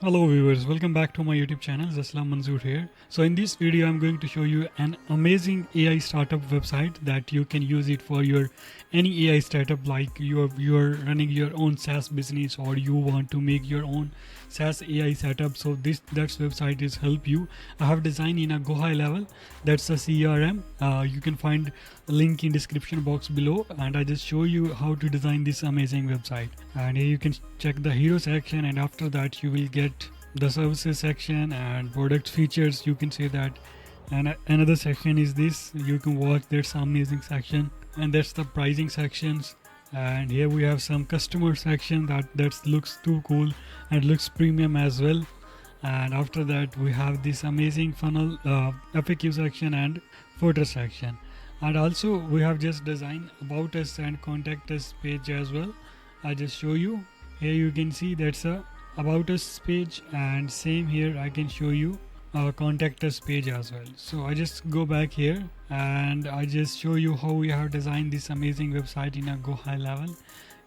Hello viewers, welcome back to my YouTube channel. Zaslam Manzoor here. So in this video I'm going to show you an amazing AI startup website that you can use it for your any AI startup, like you're running your own SaaS business or you want to make your own SaaS AI setup. So that website is help you. I have designed in a GoHighLevel. That's a CRM. You can find a link in description box below, and I just show you how to design this amazing website. And here you can check the hero section, and after that you will get the services section and product features, you can say that. And another section is this, you can watch, that's amazing section, and that's the pricing sections. And here we have some customer section that looks too cool and looks premium as well. And after that we have this amazing funnel, FAQ section and footer section. And also we have just designed about us and contact us page as well. I just show you. Here you can see that's a about us page, and same here I can show you contact us page as well. So I just go back here and I just show you how we have designed this amazing website in a GoHighLevel.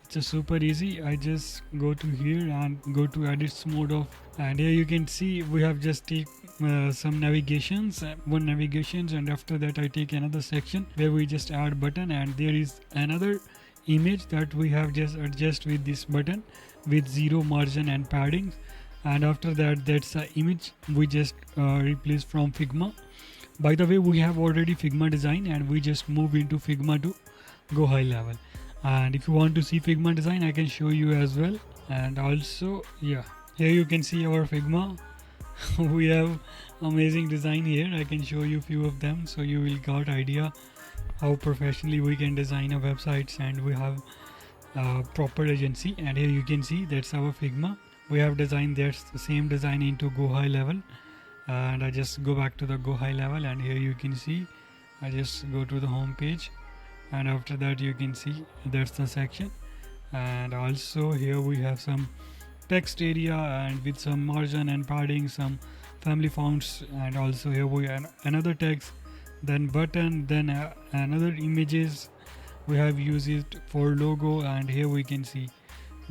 It's a super easy. I just go to here and go to edits mode of, and here you can see we have just take some navigations, one navigations, and after that I take another section where we just add button, and there is another image that we have just adjust with this button with zero margin and padding. And after that, that's the image we just replace from Figma. By the way, we have already Figma design and we just move into Figma to GoHighLevel. And if you want to see Figma design, I can show you as well. And also, yeah, here you can see our Figma. We have amazing design here. I can show you few of them so you will got idea how professionally we can design our websites, and we have proper agency. And here you can see that's our Figma. We have designed that's the same design into GoHighLevel, and I just go back to the GoHighLevel, and here you can see I just go to the home page, and after that you can see that's the section. And also here we have some text area and with some margin and padding, some family fonts, and also here we have another text, then button, then another images we have used it for logo. And here we can see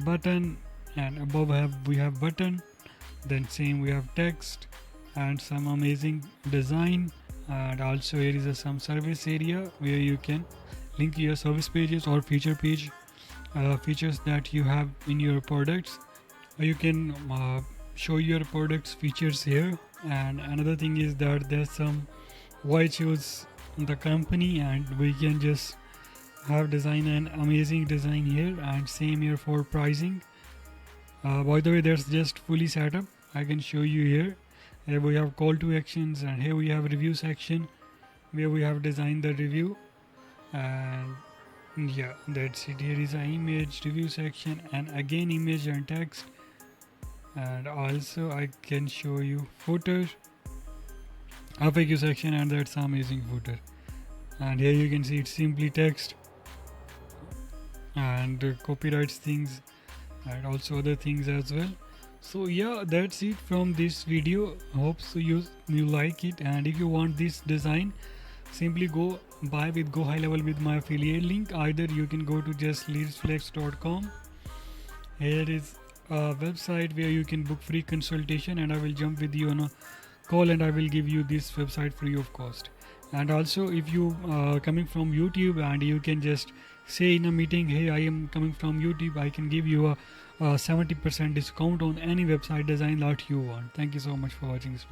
button, and above we have button, then same we have text and some amazing design. And also here is some service area where you can link your service pages or feature page, features that you have in your products. You can show your products features here. And another thing is that there's some why choose the company, and we can just have design an amazing design here. And same here for pricing. By the way, that's just fully set up. I can show you here. Here we have call to actions, and here we have review section where we have designed the review. And yeah, that's it. Here is an image review section, and again image and text. And also I can show you footer, FAQ section, and that's amazing footer. And here you can see it's simply text and copyrights things and also other things as well. So yeah, that's it from this video. Hope so you like it. And if you want this design, simply go buy with GoHighLevel with my affiliate link. Either you can go to justleadsflex.com. Here is a website where you can book free consultation, and I will jump with you on a call and I will give you this website free of cost. And also if you coming from YouTube, and you can just say in a meeting, hey, I am coming from YouTube, I can give you a 70% discount on any website design that you want. Thank you so much for watching this video.